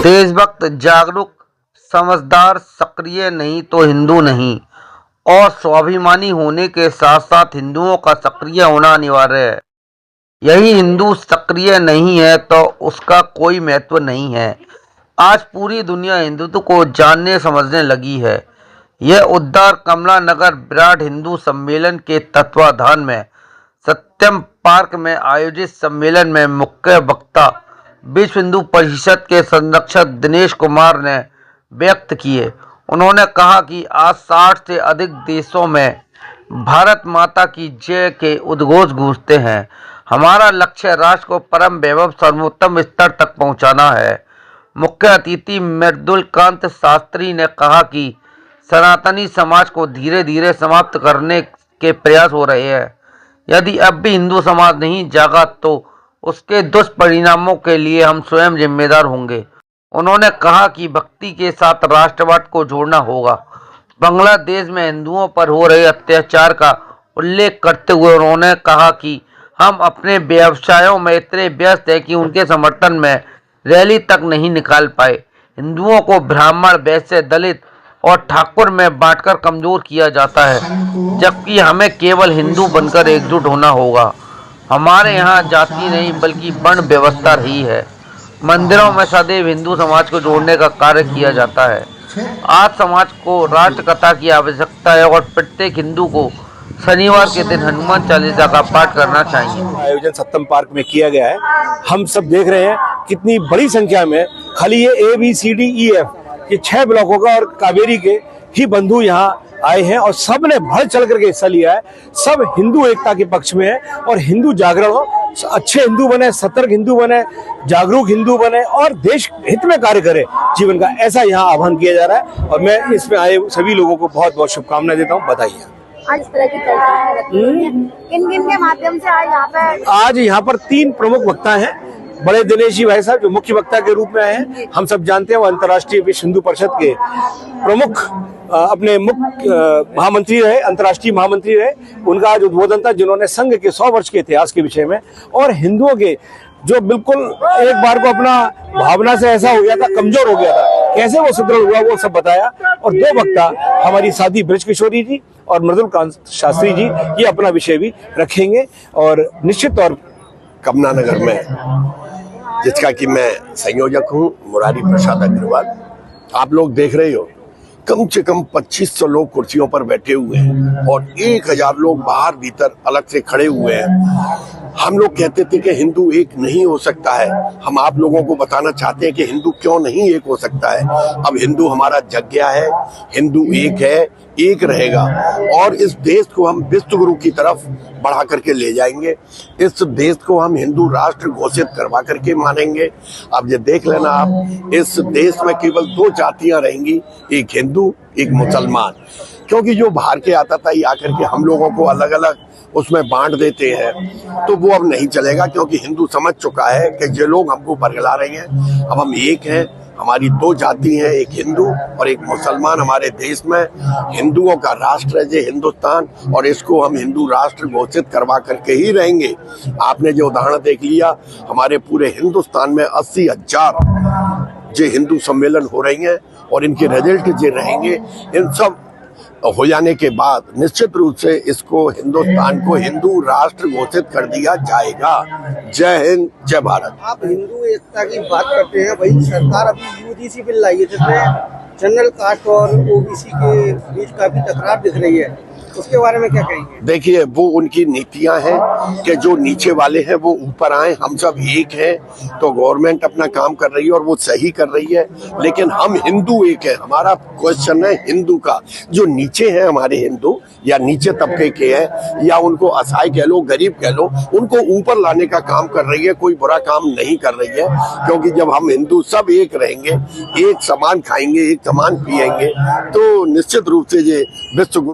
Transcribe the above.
देशभक्त, जागरूक, समझदार, सक्रिय नहीं तो हिंदू नहीं। और स्वाभिमानी होने के साथ साथ हिंदुओं का सक्रिय होना अनिवार्य है। यही हिंदू सक्रिय नहीं है तो उसका कोई महत्व नहीं है। आज पूरी दुनिया हिंदुत्व को जानने समझने लगी है। यह उद्गार कमला नगर विराट हिंदू सम्मेलन के तत्वाधान में सत्यम पार्क में आयोजित सम्मेलन में मुख्य वक्ता विश्व हिंदू परिषद के संरक्षक दिनेश कुमार ने व्यक्त किए। उन्होंने कहा कि आज 60 से अधिक देशों में भारत माता की जय के उद्घोष गूंजते हैं। हमारा लक्ष्य राष्ट्र को परम वैभव सर्वोत्तम स्तर तक पहुंचाना है। मुख्य अतिथि मृदुलकांत शास्त्री ने कहा कि सनातनी समाज को धीरे धीरे समाप्त करने के प्रयास हो रहे हैं। यदि अब भी हिंदू समाज नहीं जागा तो उसके दुष्परिणामों के लिए हम स्वयं जिम्मेदार होंगे। उन्होंने कहा कि भक्ति के साथ राष्ट्रवाद को जोड़ना होगा। बांग्लादेश में हिंदुओं पर हो रहे अत्याचार का उल्लेख करते हुए उन्होंने कहा कि हम अपने व्यवसायों में इतने व्यस्त हैं कि उनके समर्थन में रैली तक नहीं निकाल पाए। हिंदुओं को ब्राह्मण, वैश्य, दलित और ठाकुर में बांटकर कमजोर किया जाता है, जबकि हमें केवल हिंदू बनकर एकजुट होना होगा। हमारे यहाँ जाति नहीं बल्कि वर्ण व्यवस्था रही है। मंदिरों में सदैव हिंदू समाज को जोड़ने का कार्य किया जाता है। आज समाज को राष्ट्रकथा की आवश्यकता है और प्रत्येक हिंदू को शनिवार के दिन हनुमान चालीसा का पाठ करना चाहिए। आयोजन सत्यम पार्क में किया गया है। हम सब देख रहे हैं कितनी बड़ी संख्या में खाली ये ABCDEF ये 6 ब्लॉकों का और कावेरी के ही बंधु यहाँ आए हैं और सब ने बढ़ चढ़ करके हिस्सा लिया है। सब हिंदू एकता के पक्ष में है और हिंदू जागरण हो, अच्छे हिंदू बने, सतर्क हिंदू बने, जागरूक हिंदू बने और देश हित में कार्य करे जीवन का, ऐसा यहाँ आह्वान किया जा रहा है। और मैं इसमें आए सभी लोगों को बहुत बहुत शुभकामनाएं देता हूँ, बधाई। आज इस तरह की चर्चा किन किन के माध्यम से आज यहाँ पर 3 प्रमुख वक्ता हैं। बड़े दिनेश जी भाई साहब जो मुख्य वक्ता के रूप में आए हैं। हम सब जानते हैं वो अंतर्राष्ट्रीय विश्व हिंदू परिषद के प्रमुख अपने मुख्य महामंत्री रहे, अंतर्राष्ट्रीय महामंत्री रहे। उनका आज उद्बोधन था जिन्होंने संघ के 100 वर्ष के इतिहास के विषय में और हिंदुओं के जो बिल्कुल एक बार को अपना भावना से ऐसा हो गया था, कमजोर हो गया था, कैसे वो सुदृढ़ हुआ वो सब बताया। और 2 वक्ता हमारी साथी ब्रज किशोरी जी और मृदुलकांत शास्त्री जी ये अपना विषय भी रखेंगे। और निश्चित तौर कमला नगर में जिसका कि मैं संयोजक हूँ, मुरारी प्रसाद अग्रवाल, आप लोग देख रहे हो कम से कम 2500 लोग कुर्सियों पर बैठे हुए हैं और 1000 लोग बाहर भीतर अलग से खड़े हुए हैं। हम लोग कहते थे कि हिंदू एक नहीं हो सकता है। हम आप लोगों को बताना चाहते हैं कि हिंदू क्यों नहीं एक हो सकता है। अब हिंदू हमारा जग गया है, हिंदू एक है, एक रहेगा और इस देश को हम विश्व गुरु की तरफ बढ़ा करके ले जाएंगे। इस देश को हम हिंदू राष्ट्र घोषित करवा करके मानेंगे। अब ये देख लेना आप, इस देश में केवल 2 जातियां रहेंगी, एक हिंदू एक मुसलमान। क्योंकि जो बाहर के आता था ये आकर के हम लोगों को अलग अलग उसमें बांट देते हैं, तो वो अब नहीं चलेगा। क्योंकि हिंदू समझ चुका है कि ये लोग हमको बरगला रहे हैं। अब हम एक हैं, हमारी 2 जाति हैं, एक हिंदू और एक मुसलमान। हमारे देश में हिंदुओं का राष्ट्र है ये हिंदुस्तान और इसको हम हिंदू राष्ट्र घोषित करवा करके ही रहेंगे। आपने जो उदाहरण देख लिया, हमारे पूरे हिंदुस्तान में 80,000 जो हिंदू सम्मेलन हो रही हैं और इनके रिजल्ट जो रहेंगे, इन सब हो जाने के बाद निश्चित रूप से इसको हिंदुस्तान को हिंदू राष्ट्र घोषित कर दिया जाएगा। जय हिंद, जय भारत। आप हिंदू एकता की बात करते हैं, वही सरकार अभी UGC बिल लाई है जिसमें जनरल कास्ट और OBC के बीच काफी तकरार दिख रही है, उसके बारे में क्या कहेंगे? देखिए, वो उनकी नीतियां हैं कि जो नीचे वाले हैं वो ऊपर आए। हम सब एक हैं, तो गवर्नमेंट अपना काम कर रही है और वो सही कर रही है, लेकिन हम हिंदू एक है। हमारा क्वेश्चन है हिंदू का, जो नीचे हैं हमारे हिंदू या नीचे तबके के हैं या उनको असहाय कह लो, गरीब कह लो, उनको ऊपर लाने का काम कर रही है। कोई बुरा काम नहीं कर रही है, क्योंकि जब हम हिंदू सब एक रहेंगे, एक समान खाएंगे, एक समान पिएंगे, तो निश्चित रूप से ये विश्व